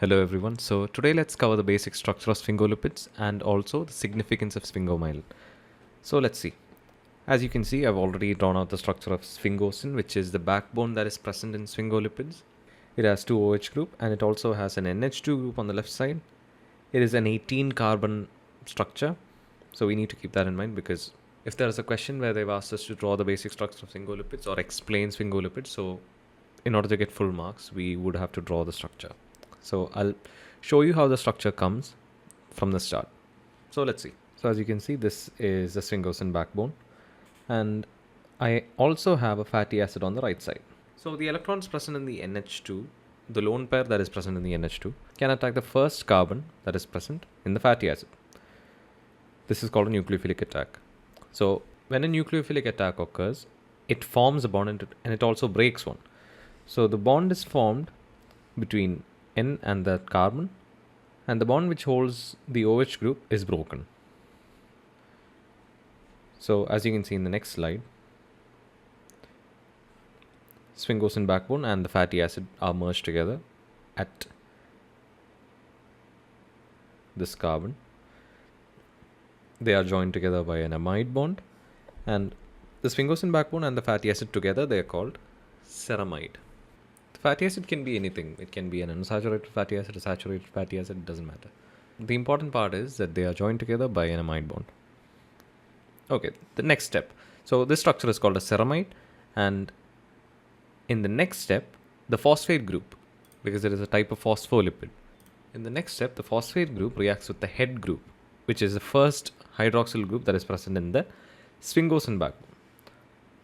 Hello everyone. So today let's cover the basic structure of sphingolipids and also the significance of sphingomyelin. So let's see. As you can see, I've already drawn out the structure of sphingosine, which is the backbone that is present in sphingolipids. It has two OH group and it also has an NH2 group on the left side. It is an 18 carbon structure. So we need to keep that in mind because if there is a question where they've asked us to draw the basic structure of sphingolipids or explain sphingolipids, so in order to get full marks, we would have to draw the structure. So I'll show you how the structure comes from the start. So let's see. So as you can see, this is the sphingosine backbone. And I also have a fatty acid on the right side. So the electrons present in the NH2, the lone pair that is present in the NH2, can attack the first carbon that is present in the fatty acid. This is called a nucleophilic attack. So when a nucleophilic attack occurs, it forms a bond and it also breaks one. So the bond is formed between N and that carbon, and the bond which holds the OH group is broken. So as you can see in the next slide, sphingosine backbone and the fatty acid are merged together at this carbon. They are joined together by an amide bond, and the sphingosine backbone and the fatty acid together, they are called ceramide. Fatty acid can be anything. It can be an unsaturated fatty acid, a saturated fatty acid, it doesn't matter. The important part is that they are joined together by an amide bond. Okay, the next step. So this structure is called a ceramide, and in the next step, the phosphate group, because it is a type of phospholipid. In the next step, the phosphate group reacts with the head group, which is the first hydroxyl group that is present in the sphingosine backbone.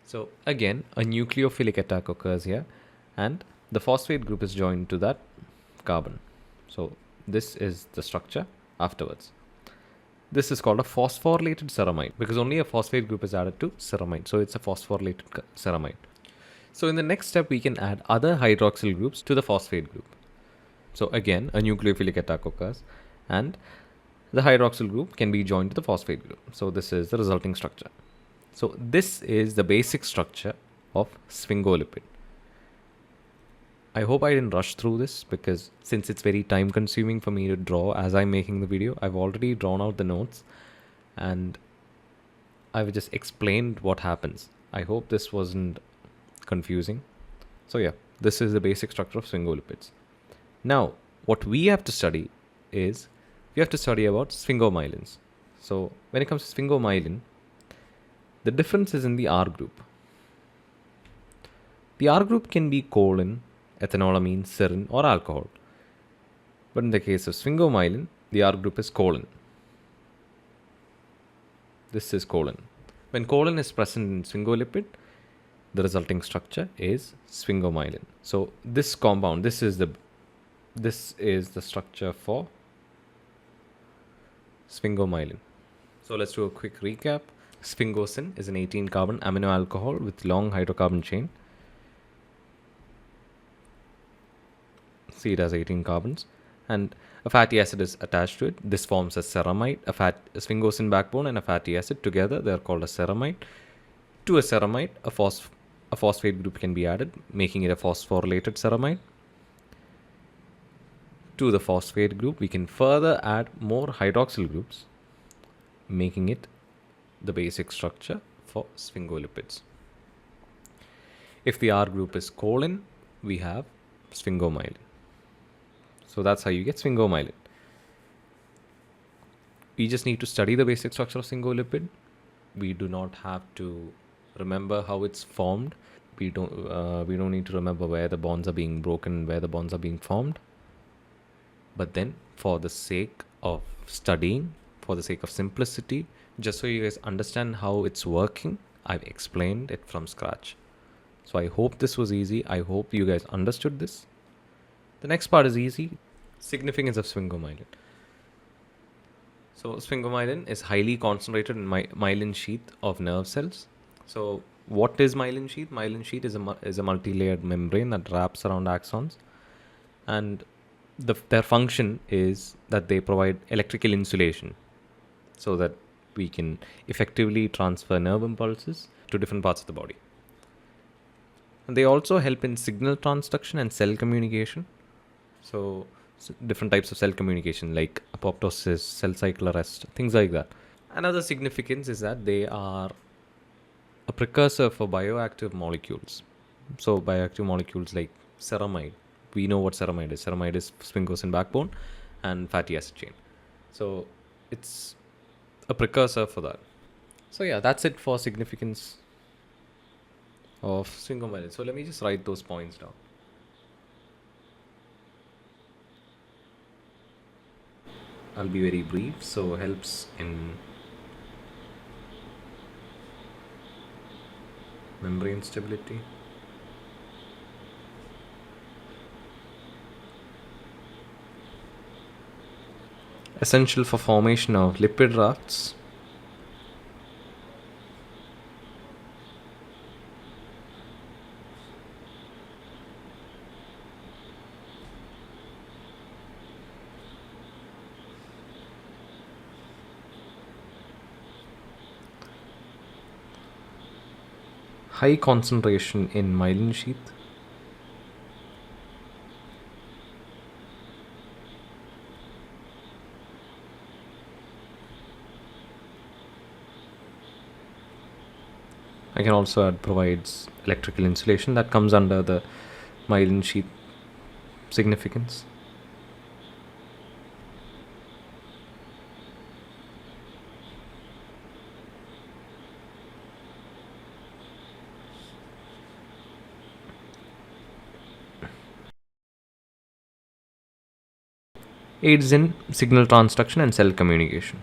So again, a nucleophilic attack occurs here, and the phosphate group is joined to that carbon. So this is the structure afterwards. This is called a phosphorylated ceramide because only a phosphate group is added to ceramide. So it's a phosphorylated ceramide. So in the next step, we can add other hydroxyl groups to the phosphate group. So again, a nucleophilic attack occurs and the hydroxyl group can be joined to the phosphate group. So this is the resulting structure. So this is the basic structure of sphingolipid. I hope I didn't rush through this because since it's very time consuming for me to draw as I'm making the video, I've already drawn out the notes and I've just explained what happens. I hope this wasn't confusing. So yeah, this is the basic structure of sphingolipids. Now, what we have to study is we have to study about sphingomyelins. So when it comes to sphingomyelin, the difference is in the R group. The R group can be choline, ethanolamine, serine, or alcohol. But in the case of sphingomyelin, the R group is choline. This is choline. When choline is present in sphingolipid, the resulting structure is sphingomyelin. So this compound, this is the structure for sphingomyelin. So let's do a quick recap. Sphingosine is an 18 carbon amino alcohol with long hydrocarbon chain. See, it has 18 carbons and a fatty acid is attached to it. This forms a ceramide, a sphingosine backbone and a fatty acid together. They are called a ceramide. To a ceramide, a phosphate group can be added, making it a phosphorylated ceramide. To the phosphate group, we can further add more hydroxyl groups, making it the basic structure for sphingolipids. If the R group is choline, we have sphingomyelin. So that's how you get sphingomyelin. We just need to study the basic structure of sphingolipid. We do not have to remember how it's formed. We don't need to remember where the bonds are being broken, where the bonds are being formed. But then for the sake of studying, for the sake of simplicity, just so you guys understand how it's working, I've explained it from scratch. So I hope this was easy. I hope you guys understood this. The next part is easy. Significance of sphingomyelin. So sphingomyelin is highly concentrated in myelin sheath of nerve cells. So what is myelin sheath? Myelin sheath is a multi-layered membrane that wraps around axons, and their function is that they provide electrical insulation so that we can effectively transfer nerve impulses to different parts of the body. And they also help in signal transduction and cell communication. So different types of cell communication like apoptosis, cell cycle arrest, things like that. Another significance is that they are a precursor for bioactive molecules. So bioactive molecules like ceramide, we know what ceramide is. Ceramide is sphingosine backbone and fatty acid chain. So it's a precursor for that. So yeah, that's it for significance of Sphingomyelin. So let me just write those points down. I'll be very brief, so helps in membrane stability, essential for formation of lipid rafts, high concentration in myelin sheath, I can also add provides electrical insulation. That comes under the myelin sheath significance. Aids in signal transduction and cell communication.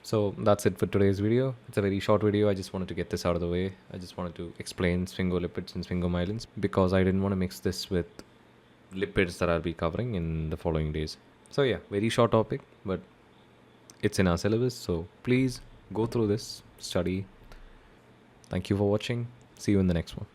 So that's it for today's video. It's a very short video. I just wanted to get this out of the way. I just wanted to explain sphingolipids and sphingomyelins because I didn't want to mix this with lipids that I'll be covering in the following days. So yeah, very short topic, but it's in our syllabus. So please go through this, study. Thank you for watching. See you in the next one.